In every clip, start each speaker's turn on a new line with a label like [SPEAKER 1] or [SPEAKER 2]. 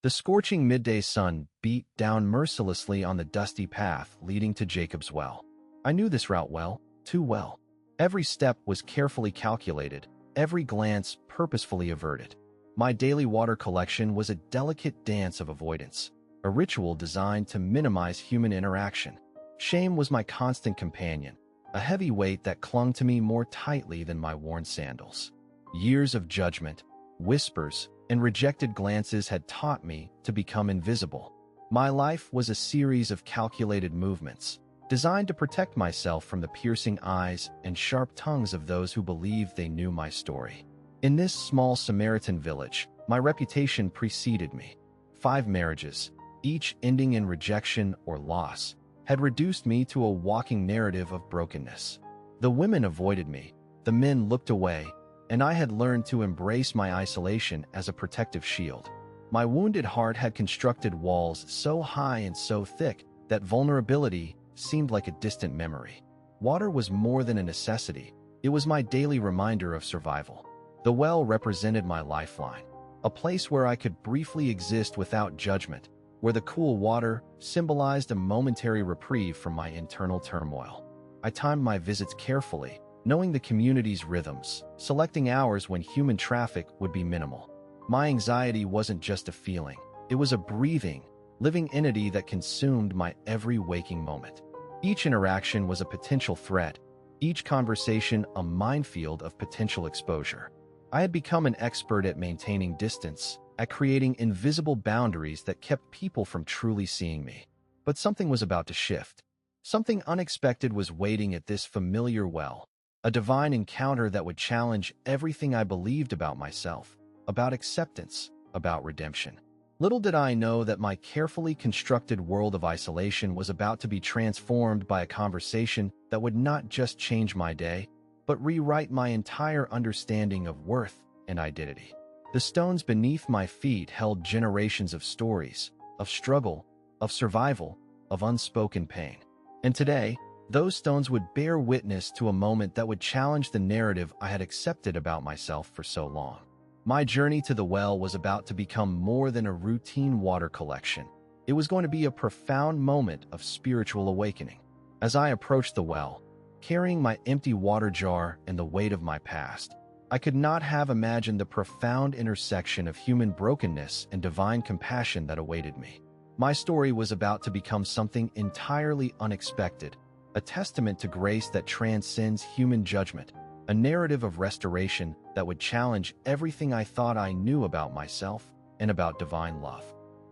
[SPEAKER 1] The scorching midday sun beat down mercilessly on the dusty path leading to Jacob's Well. I knew this route well, too well. Every step was carefully calculated, every glance purposefully averted. My daily water collection was a delicate dance of avoidance, a ritual designed to minimize human interaction. Shame was my constant companion, a heavy weight that clung to me more tightly than my worn sandals. Years of judgment, whispers, and rejected glances had taught me to become invisible. My life was a series of calculated movements, designed to protect myself from the piercing eyes and sharp tongues of those who believed they knew my story. In this small Samaritan village, my reputation preceded me. 5 marriages, each ending in rejection or loss, had reduced me to a walking narrative of brokenness. The women avoided me, the men looked away, and I had learned to embrace my isolation as a protective shield. My wounded heart had constructed walls so high and so thick that vulnerability seemed like a distant memory. Water was more than a necessity, it was my daily reminder of survival. The well represented my lifeline, a place where I could briefly exist without judgment, where the cool water symbolized a momentary reprieve from my internal turmoil. I timed my visits carefully, knowing the community's rhythms, selecting hours when human traffic would be minimal. My anxiety wasn't just a feeling, it was a breathing, living entity that consumed my every waking moment. Each interaction was a potential threat, each conversation a minefield of potential exposure. I had become an expert at maintaining distance, at creating invisible boundaries that kept people from truly seeing me. But something was about to shift. Something unexpected was waiting at this familiar well, a divine encounter that would challenge everything I believed about myself, about acceptance, about redemption. Little did I know that my carefully constructed world of isolation was about to be transformed by a conversation that would not just change my day, but rewrite my entire understanding of worth and identity. The stones beneath my feet held generations of stories, of struggle, of survival, of unspoken pain. And today, those stones would bear witness to a moment that would challenge the narrative I had accepted about myself for so long. My journey to the well was about to become more than a routine water collection. It was going to be a profound moment of spiritual awakening. As I approached the well, carrying my empty water jar and the weight of my past, I could not have imagined the profound intersection of human brokenness and divine compassion that awaited me. My story was about to become something entirely unexpected, a testament to grace that transcends human judgment, a narrative of restoration that would challenge everything I thought I knew about myself and about divine love.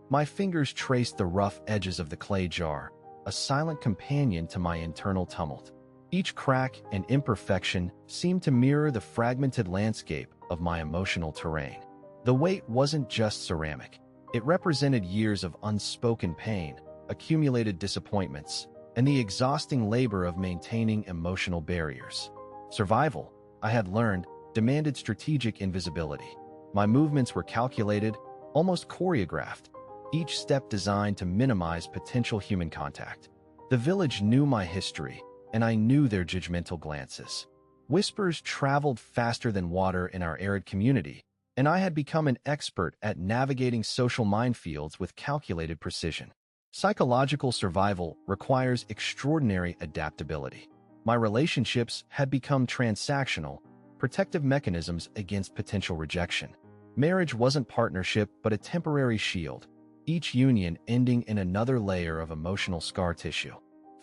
[SPEAKER 1] My fingers traced the rough edges of the clay jar, a silent companion to my internal tumult. Each crack and imperfection seemed to mirror the fragmented landscape of my emotional terrain. The weight wasn't just ceramic. It represented years of unspoken pain, accumulated disappointments, and the exhausting labor of maintaining emotional barriers. Survival, I had learned, demanded strategic invisibility. My movements were calculated, almost choreographed, each step designed to minimize potential human contact. The village knew my history, and I knew their judgmental glances. Whispers traveled faster than water in our arid community, and I had become an expert at navigating social minefields with calculated precision. Psychological survival requires extraordinary adaptability. My relationships had become transactional, protective mechanisms against potential rejection. Marriage wasn't partnership, but a temporary shield, each union ending in another layer of emotional scar tissue.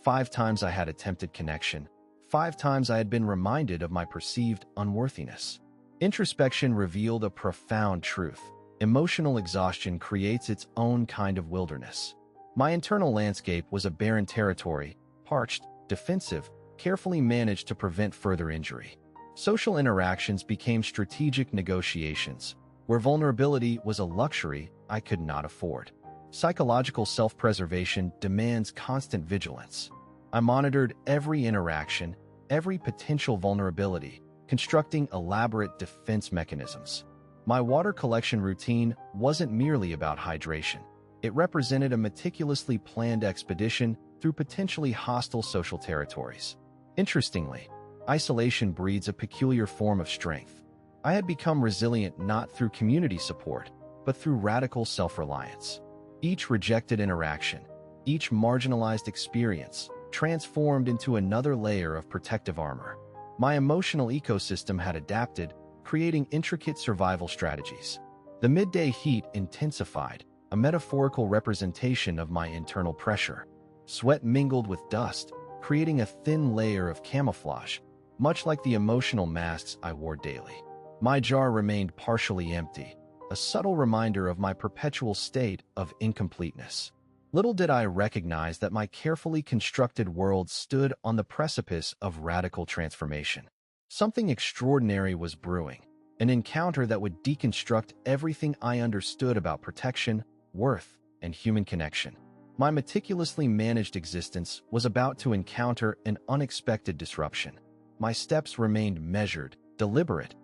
[SPEAKER 1] 5 times I had attempted connection. 5 times I had been reminded of my perceived unworthiness. Introspection revealed a profound truth. Emotional exhaustion creates its own kind of wilderness. My internal landscape was a barren territory, parched, defensive, carefully managed to prevent further injury. Social interactions became strategic negotiations, where vulnerability was a luxury I could not afford. Psychological self-preservation demands constant vigilance. I monitored every interaction, every potential vulnerability, constructing elaborate defense mechanisms. My water collection routine wasn't merely about hydration. It represented a meticulously planned expedition through potentially hostile social territories. Interestingly, isolation breeds a peculiar form of strength. I had become resilient not through community support, but through radical self-reliance. Each rejected interaction, each marginalized experience, transformed into another layer of protective armor. My emotional ecosystem had adapted, creating intricate survival strategies. The midday heat intensified, a metaphorical representation of my internal pressure. Sweat mingled with dust, creating a thin layer of camouflage, much like the emotional masks I wore daily. My jar remained partially empty, a subtle reminder of my perpetual state of incompleteness. Little did I recognize that my carefully constructed world stood on the precipice of radical transformation. Something extraordinary was brewing, an encounter that would deconstruct everything I understood about protection, worth, and human connection. My meticulously managed existence was about to encounter an unexpected disruption. My steps remained measured, deliberate,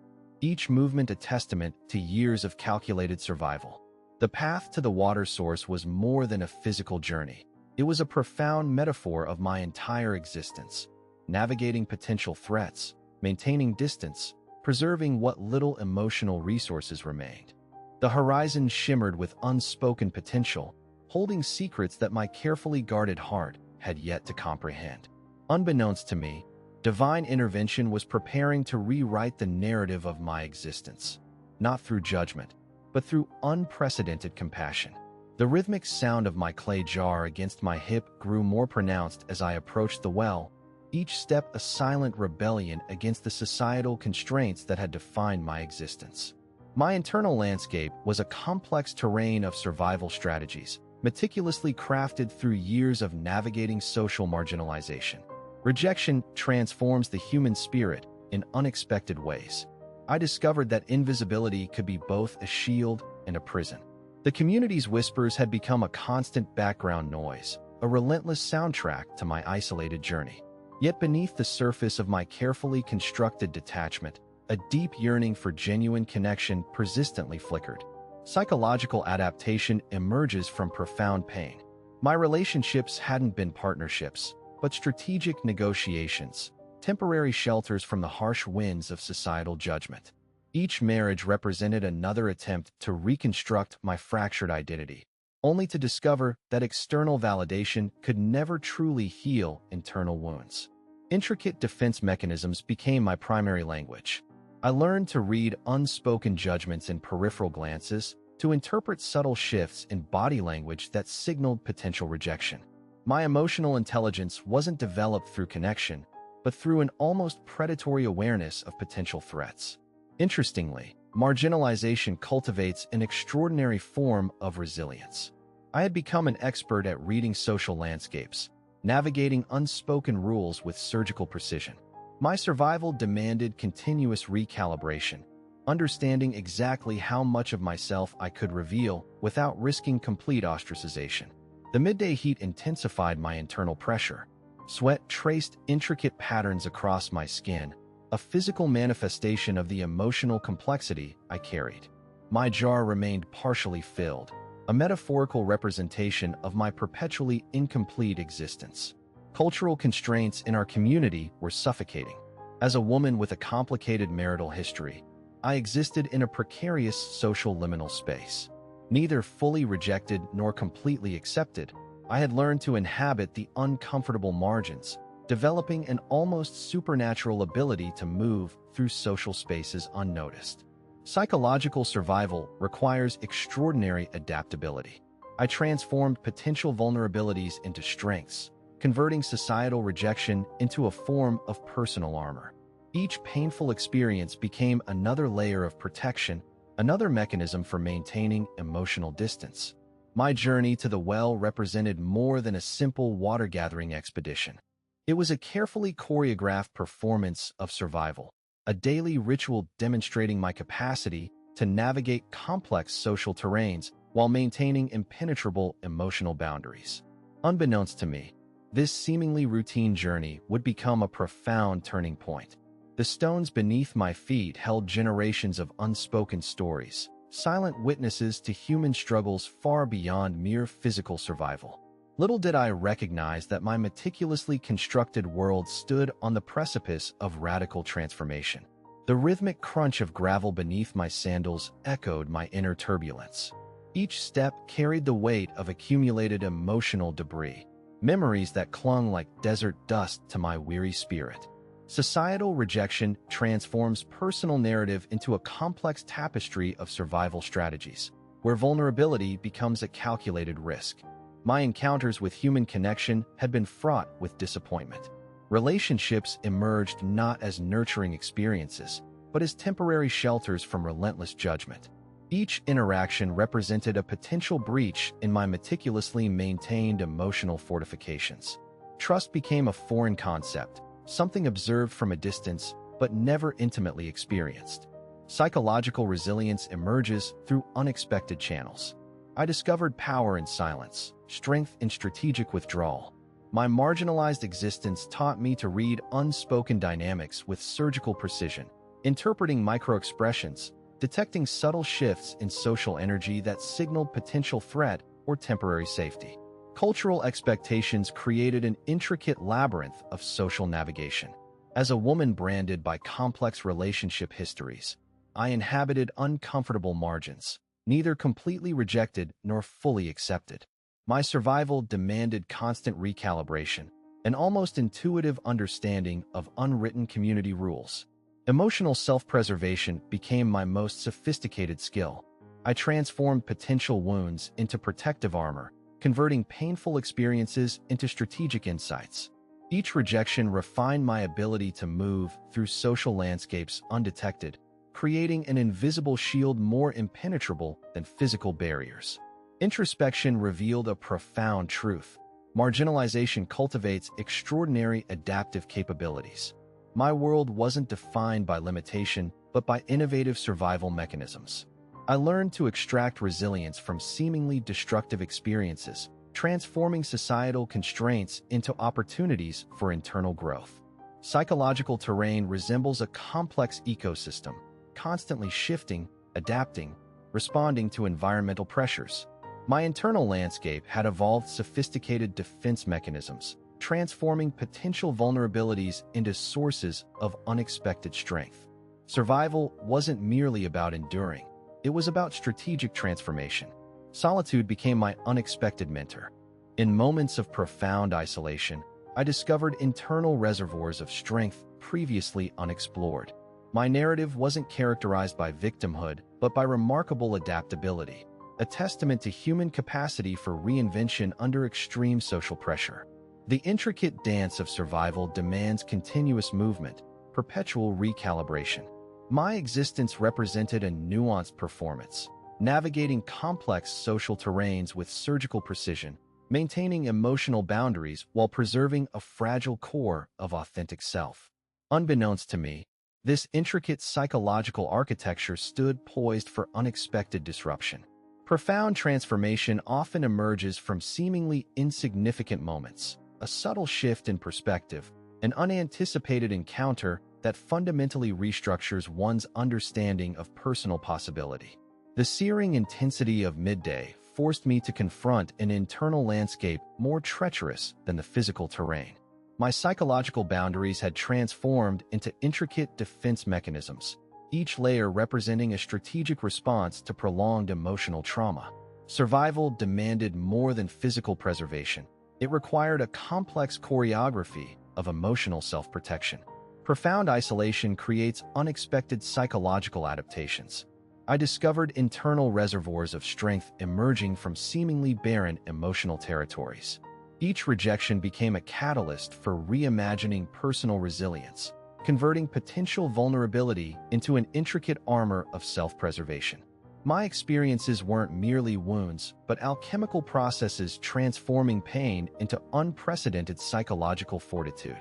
[SPEAKER 1] each movement a testament to years of calculated survival. The path to the water source was more than a physical journey. It was a profound metaphor of my entire existence, navigating potential threats, maintaining distance, preserving what little emotional resources remained. The horizon shimmered with unspoken potential, holding secrets that my carefully guarded heart had yet to comprehend. Unbeknownst to me, divine intervention was preparing to rewrite the narrative of my existence, not through judgment, but through unprecedented compassion. The rhythmic sound of my clay jar against my hip grew more pronounced as I approached the well, each step a silent rebellion against the societal constraints that had defined my existence. My internal landscape was a complex terrain of survival strategies, meticulously crafted through years of navigating social marginalization. Rejection transforms the human spirit in unexpected ways. I discovered that invisibility could be both a shield and a prison. The community's whispers had become a constant background noise, a relentless soundtrack to my isolated journey. Yet beneath the surface of my carefully constructed detachment, a deep yearning for genuine connection persistently flickered. Psychological adaptation emerges from profound pain. My relationships hadn't been partnerships, but strategic negotiations, temporary shelters from the harsh winds of societal judgment. Each marriage represented another attempt to reconstruct my fractured identity, only to discover that external validation could never truly heal internal wounds. Intricate defense mechanisms became my primary language. I learned to read unspoken judgments in peripheral glances, to interpret subtle shifts in body language that signaled potential rejection. My emotional intelligence wasn't developed through connection, but through an almost predatory awareness of potential threats. Interestingly, marginalization cultivates an extraordinary form of resilience. I had become an expert at reading social landscapes, navigating unspoken rules with surgical precision. My survival demanded continuous recalibration, understanding exactly how much of myself I could reveal without risking complete ostracization. The midday heat intensified my internal pressure. Sweat traced intricate patterns across my skin, a physical manifestation of the emotional complexity I carried. My jar remained partially filled, a metaphorical representation of my perpetually incomplete existence. Cultural constraints in our community were suffocating. As a woman with a complicated marital history, I existed in a precarious social liminal space. Neither fully rejected nor completely accepted, I had learned to inhabit the uncomfortable margins, developing an almost supernatural ability to move through social spaces unnoticed. Psychological survival requires extraordinary adaptability. I transformed potential vulnerabilities into strengths, converting societal rejection into a form of personal armor. Each painful experience became another layer of protection, another mechanism for maintaining emotional distance. My journey to the well represented more than a simple water-gathering expedition. It was a carefully choreographed performance of survival, a daily ritual demonstrating my capacity to navigate complex social terrains while maintaining impenetrable emotional boundaries. Unbeknownst to me, this seemingly routine journey would become a profound turning point. The stones beneath my feet held generations of unspoken stories, silent witnesses to human struggles far beyond mere physical survival. Little did I recognize that my meticulously constructed world stood on the precipice of radical transformation. The The rhythmic crunch of gravel beneath my sandals echoed my inner turbulence. Each step carried the weight of accumulated emotional debris, memories that clung like desert dust to my weary spirit. Societal rejection transforms personal narrative into a complex tapestry of survival strategies, where vulnerability becomes a calculated risk. My encounters with human connection had been fraught with disappointment. Relationships emerged not as nurturing experiences, but as temporary shelters from relentless judgment. Each interaction represented a potential breach in my meticulously maintained emotional fortifications. Trust became a foreign concept, something observed from a distance but never intimately experienced. Psychological resilience emerges through unexpected channels. I discovered power in silence, strength in strategic withdrawal. My marginalized existence taught me to read unspoken dynamics with surgical precision, interpreting microexpressions, detecting subtle shifts in social energy that signaled potential threat or temporary safety. Cultural expectations created an intricate labyrinth of social navigation. As a woman branded by complex relationship histories, I inhabited uncomfortable margins, neither completely rejected nor fully accepted. My survival demanded constant recalibration, an almost intuitive understanding of unwritten community rules. Emotional self-preservation became my most sophisticated skill. I transformed potential wounds into protective armor, converting painful experiences into strategic insights. Each rejection refined my ability to move through social landscapes undetected, creating an invisible shield more impenetrable than physical barriers. Introspection revealed a profound truth. Marginalization cultivates extraordinary adaptive capabilities. My world wasn't defined by limitation, but by innovative survival mechanisms. I learned to extract resilience from seemingly destructive experiences, transforming societal constraints into opportunities for internal growth. Psychological terrain resembles a complex ecosystem, constantly shifting, adapting, responding to environmental pressures. My internal landscape had evolved sophisticated defense mechanisms, transforming potential vulnerabilities into sources of unexpected strength. Survival wasn't merely about enduring. It was about strategic transformation. Solitude became my unexpected mentor. In moments of profound isolation, I discovered internal reservoirs of strength previously unexplored. My narrative wasn't characterized by victimhood, but by remarkable adaptability, a testament to human capacity for reinvention under extreme social pressure. The intricate dance of survival demands continuous movement, perpetual recalibration. My existence represented a nuanced performance, navigating complex social terrains with surgical precision, maintaining emotional boundaries while preserving a fragile core of authentic self. Unbeknownst to me, this intricate psychological architecture stood poised for unexpected disruption. Profound transformation often emerges from seemingly insignificant moments, a subtle shift in perspective, an unanticipated encounter that fundamentally restructures one's understanding of personal possibility. The searing intensity of midday forced me to confront an internal landscape more treacherous than the physical terrain. My psychological boundaries had transformed into intricate defense mechanisms, each layer representing a strategic response to prolonged emotional trauma. Survival demanded more than physical preservation. It required a complex choreography of emotional self-protection. Profound isolation creates unexpected psychological adaptations. I discovered internal reservoirs of strength emerging from seemingly barren emotional territories. Each rejection became a catalyst for reimagining personal resilience, converting potential vulnerability into an intricate armor of self-preservation. My experiences weren't merely wounds, but alchemical processes transforming pain into unprecedented psychological fortitude.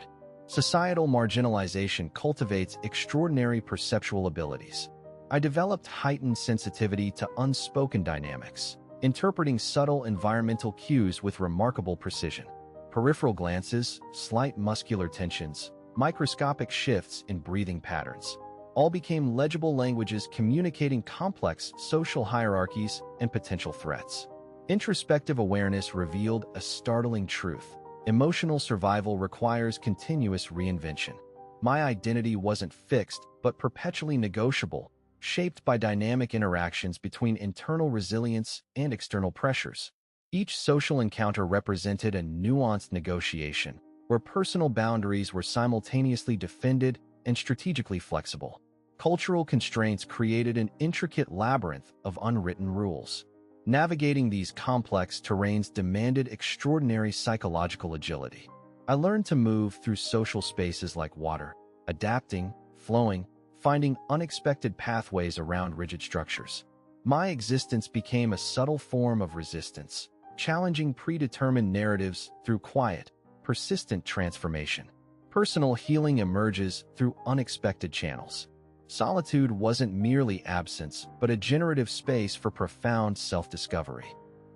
[SPEAKER 1] Societal marginalization cultivates extraordinary perceptual abilities. I developed heightened sensitivity to unspoken dynamics, interpreting subtle environmental cues with remarkable precision. Peripheral glances, slight muscular tensions, microscopic shifts in breathing patterns, all became legible languages communicating complex social hierarchies and potential threats. Introspective awareness revealed a startling truth. Emotional survival requires continuous reinvention. My identity wasn't fixed, but perpetually negotiable, shaped by dynamic interactions between internal resilience and external pressures. Each social encounter represented a nuanced negotiation, where personal boundaries were simultaneously defended and strategically flexible. Cultural constraints created an intricate labyrinth of unwritten rules. Navigating these complex terrains demanded extraordinary psychological agility. I learned to move through social spaces like water, adapting, flowing, finding unexpected pathways around rigid structures. My existence became a subtle form of resistance, challenging predetermined narratives through quiet, persistent transformation. Personal healing emerges through unexpected channels. Solitude wasn't merely absence, but a generative space for profound self-discovery.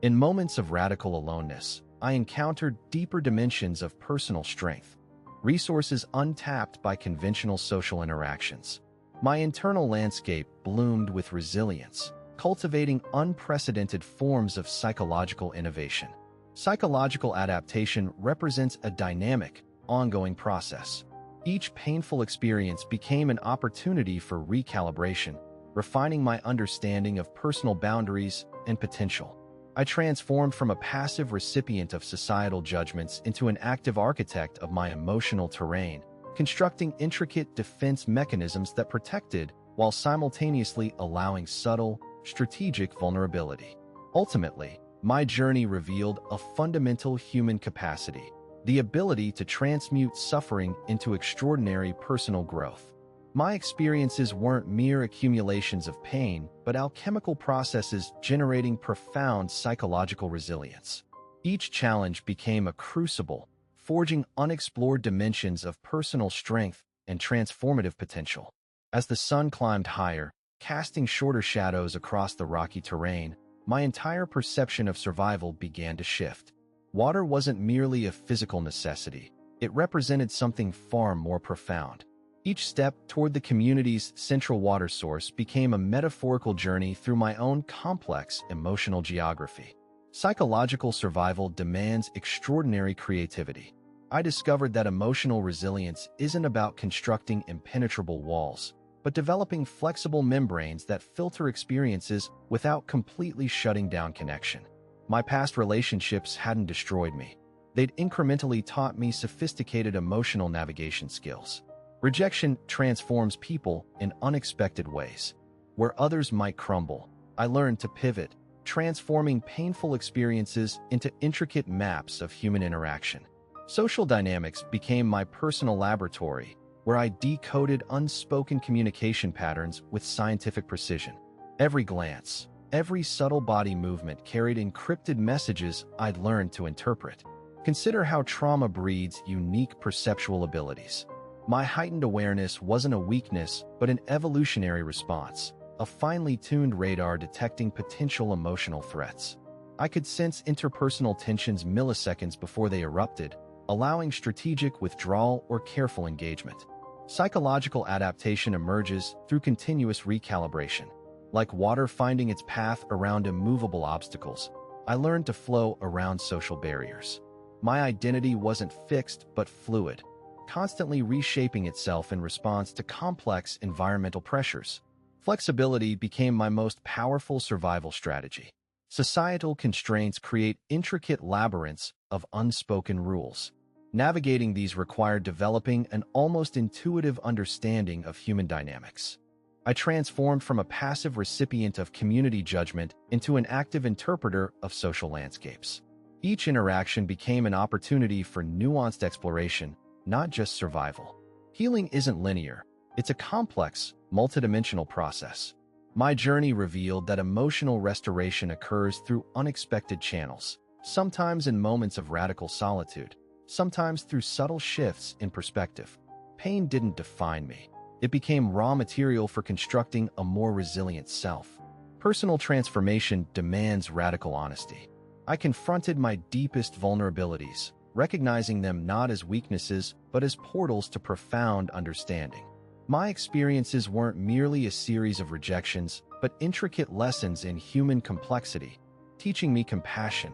[SPEAKER 1] In moments of radical aloneness, I encountered deeper dimensions of personal strength, resources untapped by conventional social interactions. My internal landscape bloomed with resilience, cultivating unprecedented forms of psychological innovation. Psychological adaptation represents a dynamic, ongoing process. Each painful experience became an opportunity for recalibration, refining my understanding of personal boundaries and potential. I transformed from a passive recipient of societal judgments into an active architect of my emotional terrain, constructing intricate defense mechanisms that protected while simultaneously allowing subtle, strategic vulnerability. Ultimately, my journey revealed a fundamental human capacity: the ability to transmute suffering into extraordinary personal growth. My experiences weren't mere accumulations of pain, but alchemical processes generating profound psychological resilience. Each challenge became a crucible, forging unexplored dimensions of personal strength and transformative potential. As the sun climbed higher, casting shorter shadows across the rocky terrain, my entire perception of survival began to shift. Water wasn't merely a physical necessity, it represented something far more profound. Each step toward the community's central water source became a metaphorical journey through my own complex emotional geography. Psychological survival demands extraordinary creativity. I discovered that emotional resilience isn't about constructing impenetrable walls, but developing flexible membranes that filter experiences without completely shutting down connection. My past relationships hadn't destroyed me. They'd incrementally taught me sophisticated emotional navigation skills. Rejection transforms people in unexpected ways. Where others might crumble, I learned to pivot, transforming painful experiences into intricate maps of human interaction. Social dynamics became my personal laboratory, where I decoded unspoken communication patterns with scientific precision. Every glance, every subtle body movement carried encrypted messages I'd learned to interpret. Consider how trauma breeds unique perceptual abilities. My heightened awareness wasn't a weakness, but an evolutionary response, a finely tuned radar detecting potential emotional threats. I could sense interpersonal tensions milliseconds before they erupted, allowing strategic withdrawal or careful engagement. Psychological adaptation emerges through continuous recalibration. Like water finding its path around immovable obstacles, I learned to flow around social barriers. My identity wasn't fixed but fluid, constantly reshaping itself in response to complex environmental pressures. Flexibility became my most powerful survival strategy. Societal constraints create intricate labyrinths of unspoken rules. Navigating these required developing an almost intuitive understanding of human dynamics. I transformed from a passive recipient of community judgment into an active interpreter of social landscapes. Each interaction became an opportunity for nuanced exploration, not just survival. Healing isn't linear. It's a complex, multidimensional process. My journey revealed that emotional restoration occurs through unexpected channels, sometimes in moments of radical solitude, sometimes through subtle shifts in perspective. Pain didn't define me. It became raw material for constructing a more resilient self. Personal transformation demands radical honesty. I confronted my deepest vulnerabilities, recognizing them not as weaknesses, but as portals to profound understanding. My experiences weren't merely a series of rejections, but intricate lessons in human complexity, teaching me compassion,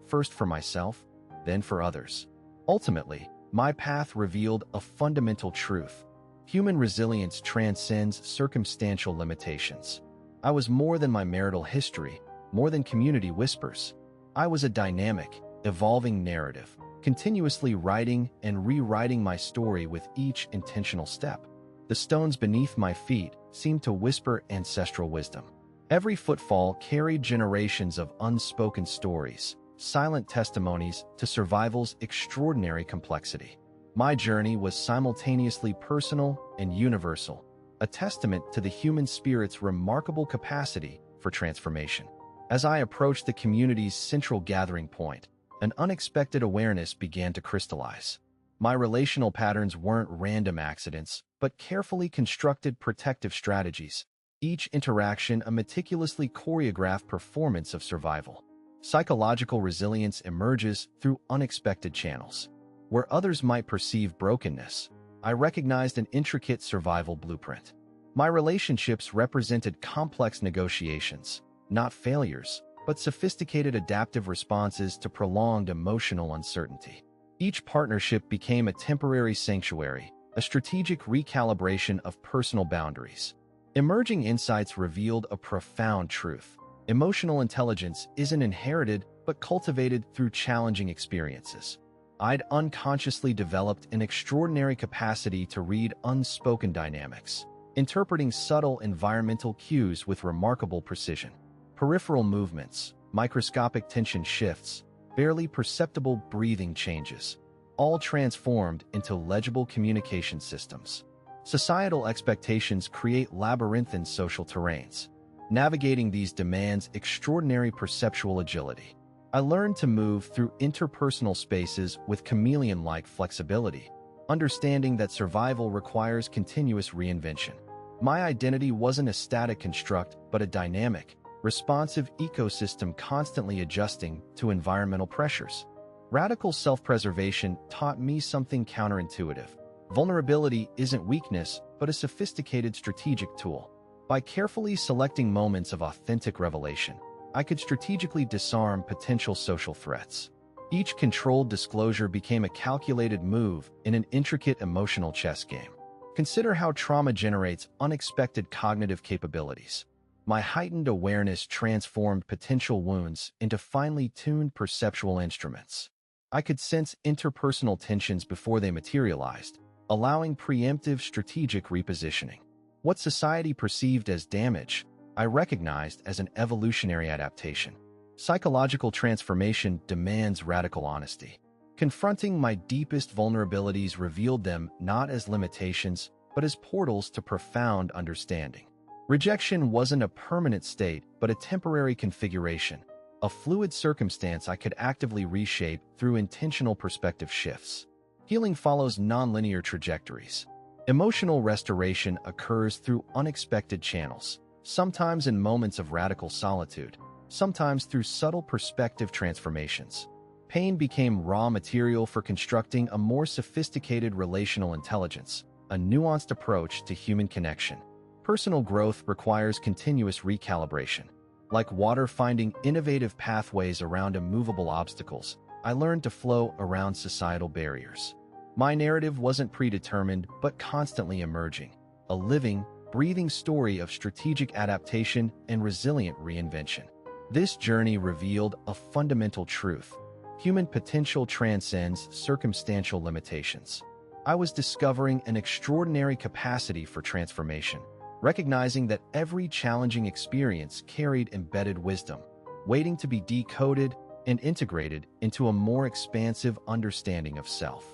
[SPEAKER 1] first for myself, then for others. Ultimately, my path revealed a fundamental truth. Human resilience transcends circumstantial limitations. I was more than my marital history, more than community whispers. I was a dynamic, evolving narrative, continuously writing and rewriting my story with each intentional step. The stones beneath my feet seemed to whisper ancestral wisdom. Every footfall carried generations of unspoken stories, silent testimonies to survival's extraordinary complexity. My journey was simultaneously personal and universal, a testament to the human spirit's remarkable capacity for transformation. As I approached the community's central gathering point, an unexpected awareness began to crystallize. My relational patterns weren't random accidents, but carefully constructed protective strategies, each interaction a meticulously choreographed performance of survival. Psychological resilience emerges through unexpected channels. Where others might perceive brokenness, I recognized an intricate survival blueprint. My relationships represented complex negotiations, not failures, but sophisticated adaptive responses to prolonged emotional uncertainty. Each partnership became a temporary sanctuary, a strategic recalibration of personal boundaries. Emerging insights revealed a profound truth. Emotional intelligence isn't inherited, but cultivated through challenging experiences. I'd unconsciously developed an extraordinary capacity to read unspoken dynamics, interpreting subtle environmental cues with remarkable precision. Peripheral movements, microscopic tension shifts, barely perceptible breathing changes, all transformed into legible communication systems. Societal expectations create labyrinthine social terrains. Navigating these demands extraordinary perceptual agility. I learned to move through interpersonal spaces with chameleon-like flexibility, understanding that survival requires continuous reinvention. My identity wasn't a static construct, but a dynamic, responsive ecosystem constantly adjusting to environmental pressures. Radical self-preservation taught me something counterintuitive. Vulnerability isn't weakness, but a sophisticated strategic tool. By carefully selecting moments of authentic revelation, I could strategically disarm potential social threats. Each controlled disclosure became a calculated move in an intricate emotional chess game. Consider how trauma generates unexpected cognitive capabilities. My heightened awareness transformed potential wounds into finely tuned perceptual instruments. I could sense interpersonal tensions before they materialized, allowing preemptive strategic repositioning. What society perceived as damage, I recognized as an evolutionary adaptation. Psychological transformation demands radical honesty. Confronting my deepest vulnerabilities revealed them not as limitations, but as portals to profound understanding. Rejection wasn't a permanent state, but a temporary configuration, a fluid circumstance I could actively reshape through intentional perspective shifts. Healing follows nonlinear trajectories. Emotional restoration occurs through unexpected channels, sometimes in moments of radical solitude, sometimes through subtle perspective transformations. Pain became raw material for constructing a more sophisticated relational intelligence, a nuanced approach to human connection. Personal growth requires continuous recalibration. Like water finding innovative pathways around immovable obstacles, I learned to flow around societal barriers. My narrative wasn't predetermined, but constantly emerging, a living, breathing story of strategic adaptation and resilient reinvention. This journey revealed a fundamental truth. Human potential transcends circumstantial limitations. I was discovering an extraordinary capacity for transformation, recognizing that every challenging experience carried embedded wisdom, waiting to be decoded and integrated into a more expansive understanding of self.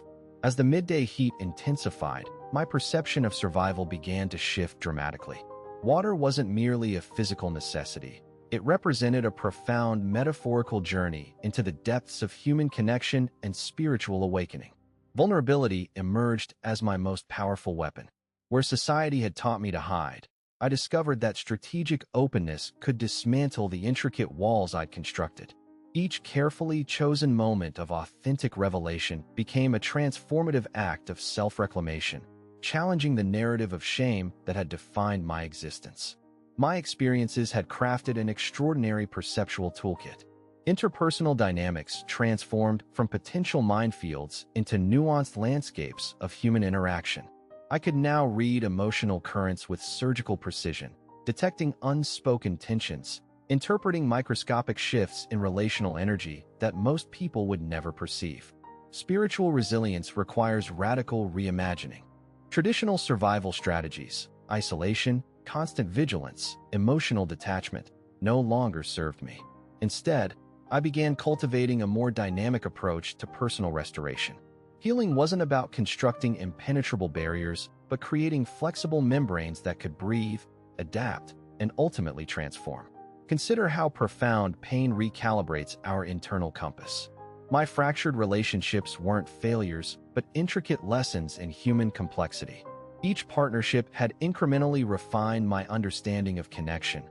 [SPEAKER 1] As the midday heat intensified, my perception of survival began to shift dramatically. Water wasn't merely a physical necessity. It represented a profound metaphorical journey into the depths of human connection and spiritual awakening. Vulnerability emerged as my most powerful weapon. Where society had taught me to hide, I discovered that strategic openness could dismantle the intricate walls I'd constructed. Each carefully chosen moment of authentic revelation became a transformative act of self-reclamation, challenging the narrative of shame that had defined my existence. My experiences had crafted an extraordinary perceptual toolkit. Interpersonal dynamics transformed from potential minefields into nuanced landscapes of human interaction. I could now read emotional currents with surgical precision, detecting unspoken tensions, interpreting microscopic shifts in relational energy that most people would never perceive. Spiritual resilience requires radical reimagining. Traditional survival strategies, isolation, constant vigilance, emotional detachment, no longer served me. Instead, I began cultivating a more dynamic approach to personal restoration. Healing wasn't about constructing impenetrable barriers, but creating flexible membranes that could breathe, adapt, and ultimately transform. Consider how profound pain recalibrates our internal compass. My fractured relationships weren't failures, but intricate lessons in human complexity. Each partnership had incrementally refined my understanding of connection,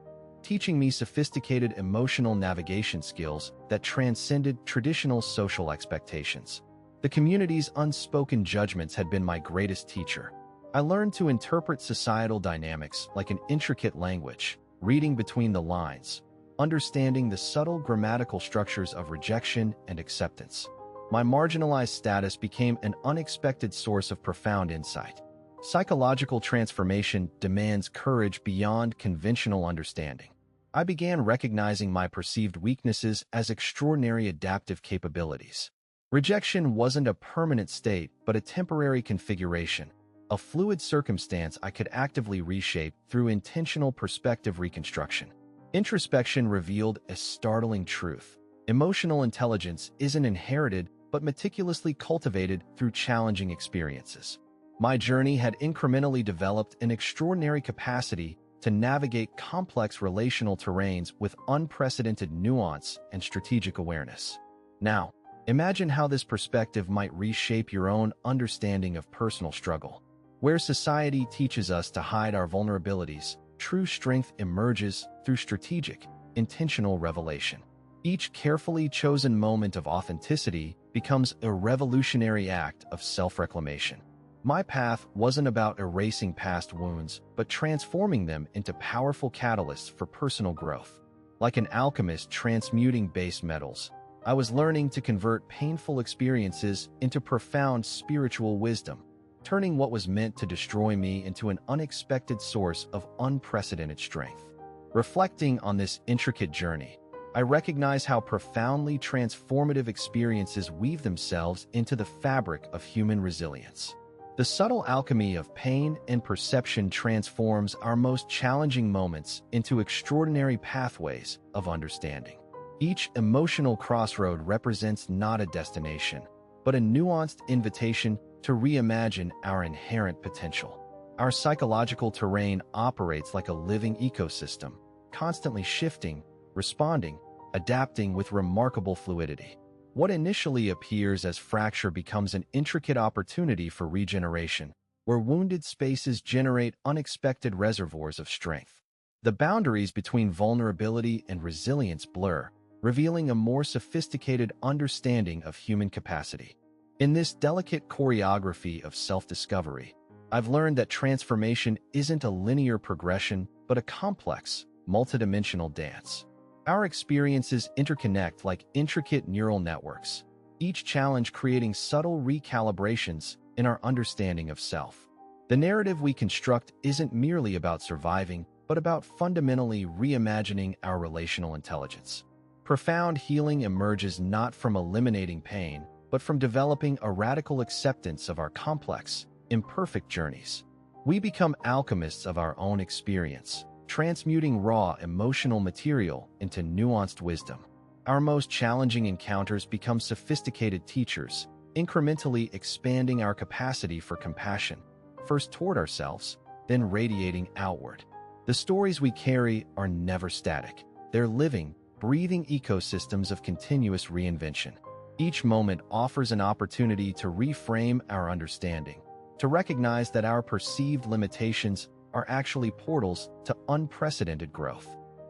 [SPEAKER 1] teaching me sophisticated emotional navigation skills that transcended traditional social expectations. The community's unspoken judgments had been my greatest teacher. I learned to interpret societal dynamics like an intricate language, reading between the lines, understanding the subtle grammatical structures of rejection and acceptance. My marginalized status became an unexpected source of profound insight. Psychological transformation demands courage beyond conventional understanding. I began recognizing my perceived weaknesses as extraordinary adaptive capabilities. Rejection wasn't a permanent state, but a temporary configuration, a fluid circumstance I could actively reshape through intentional perspective reconstruction. Introspection revealed a startling truth. Emotional intelligence isn't inherited, but meticulously cultivated through challenging experiences. My journey had incrementally developed an extraordinary capacity to navigate complex relational terrains with unprecedented nuance and strategic awareness. Now, imagine how this perspective might reshape your own understanding of personal struggle. Where society teaches us to hide our vulnerabilities, true strength emerges through strategic, intentional revelation. Each carefully chosen moment of authenticity becomes a revolutionary act of self-reclamation. My path wasn't about erasing past wounds, but transforming them into powerful catalysts for personal growth. Like an alchemist transmuting base metals, I was learning to convert painful experiences into profound spiritual wisdom, turning what was meant to destroy me into an unexpected source of unprecedented strength. Reflecting on this intricate journey, I recognize how profoundly transformative experiences weave themselves into the fabric of human resilience. The subtle alchemy of pain and perception transforms our most challenging moments into extraordinary pathways of understanding. Each emotional crossroad represents not a destination, but a nuanced invitation to reimagine our inherent potential. Our psychological terrain operates like a living ecosystem, constantly shifting, responding, adapting with remarkable fluidity. What initially appears as fracture becomes an intricate opportunity for regeneration, where wounded spaces generate unexpected reservoirs of strength. The boundaries between vulnerability and resilience blur, revealing a more sophisticated understanding of human capacity. In this delicate choreography of self-discovery, I've learned that transformation isn't a linear progression, but a complex, multidimensional dance. Our experiences interconnect like intricate neural networks, each challenge creating subtle recalibrations in our understanding of self. The narrative we construct isn't merely about surviving, but about fundamentally reimagining our relational intelligence. Profound healing emerges not from eliminating pain, but from developing a radical acceptance of our complex, imperfect journeys. We become alchemists of our own experience, transmuting raw emotional material into nuanced wisdom. Our most challenging encounters become sophisticated teachers, incrementally expanding our capacity for compassion, first toward ourselves, then radiating outward. The stories we carry are never static. They're living, breathing ecosystems of continuous reinvention. Each moment offers an opportunity to reframe our understanding, to recognize that our perceived limitations are actually portals to unprecedented growth.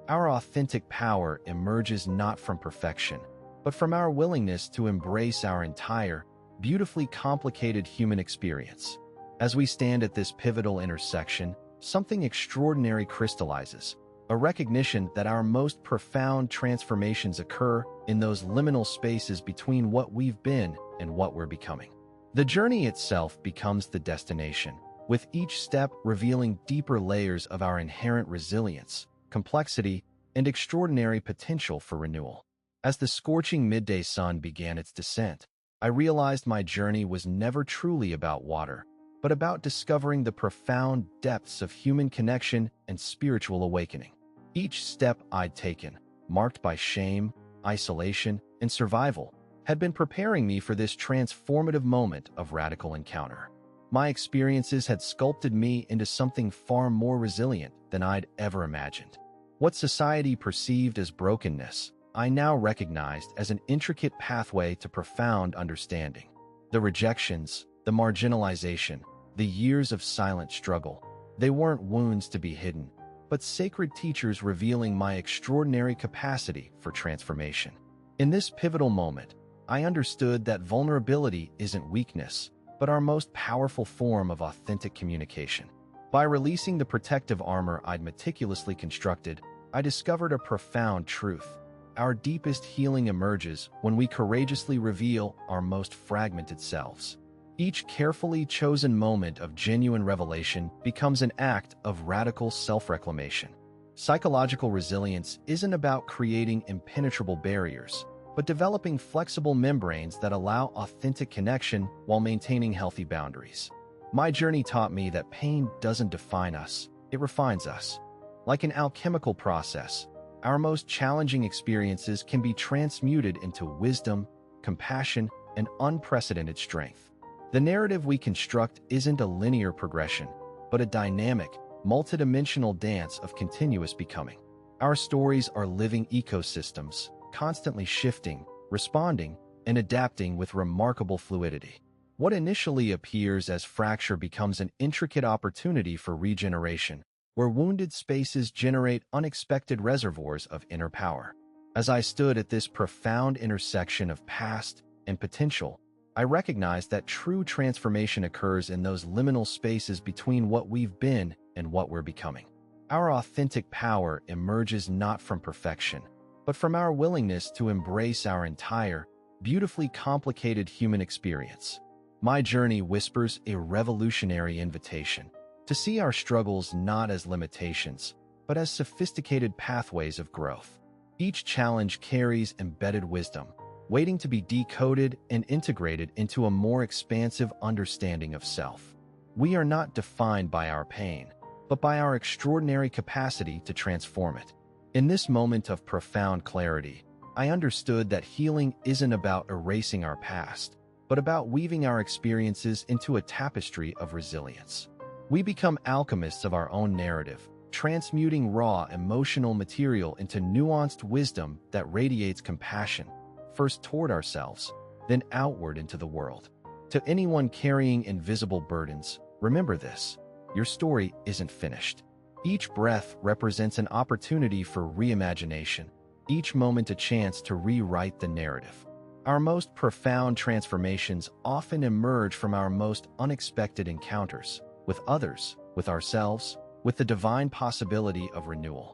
[SPEAKER 1] Our authentic power emerges not from perfection, but from our willingness to embrace our entire, beautifully complicated human experience. As we stand at this pivotal intersection, something extraordinary crystallizes, a recognition that our most profound transformations occur in those liminal spaces between what we've been and what we're becoming. The journey itself becomes the destination, with each step revealing deeper layers of our inherent resilience, complexity, and extraordinary potential for renewal. As the scorching midday sun began its descent, I realized my journey was never truly about water, but about discovering the profound depths of human connection and spiritual awakening. Each step I'd taken, marked by shame, isolation, and survival, had been preparing me for this transformative moment of radical encounter. My experiences had sculpted me into something far more resilient than I'd ever imagined. What society perceived as brokenness, I now recognized as an intricate pathway to profound understanding. The rejections, the marginalization, the years of silent struggle, they weren't wounds to be hidden, but sacred teachers revealing my extraordinary capacity for transformation. In this pivotal moment, I understood that vulnerability isn't weakness, but our most powerful form of authentic communication. By releasing the protective armor I'd meticulously constructed, I discovered a profound truth. Our deepest healing emerges when we courageously reveal our most fragmented selves. Each carefully chosen moment of genuine revelation becomes an act of radical self-reclamation. Psychological resilience isn't about creating impenetrable barriers, but developing flexible membranes that allow authentic connection while maintaining healthy boundaries. My journey taught me that pain doesn't define us, it refines us. Like an alchemical process, our most challenging experiences can be transmuted into wisdom, compassion, and unprecedented strength. The narrative we construct isn't a linear progression, but a dynamic, multidimensional dance of continuous becoming. Our stories are living ecosystems, constantly shifting, responding, and adapting with remarkable fluidity. What initially appears as fracture becomes an intricate opportunity for regeneration, where wounded spaces generate unexpected reservoirs of inner power. As I stood at this profound intersection of past and potential, I recognized that true transformation occurs in those liminal spaces between what we've been and what we're becoming. Our authentic power emerges not from perfection, but from our willingness to embrace our entire, beautifully complicated human experience. My journey whispers a revolutionary invitation to see our struggles not as limitations, but as sophisticated pathways of growth. Each challenge carries embedded wisdom, waiting to be decoded and integrated into a more expansive understanding of self. We are not defined by our pain, but by our extraordinary capacity to transform it. In this moment of profound clarity, I understood that healing isn't about erasing our past, but about weaving our experiences into a tapestry of resilience. We become alchemists of our own narrative, transmuting raw emotional material into nuanced wisdom that radiates compassion, first toward ourselves, then outward into the world. To anyone carrying invisible burdens, remember this: your story isn't finished. Each breath represents an opportunity for reimagination, each moment a chance to rewrite the narrative. Our most profound transformations often emerge from our most unexpected encounters, with others, with ourselves, with the divine possibility of renewal.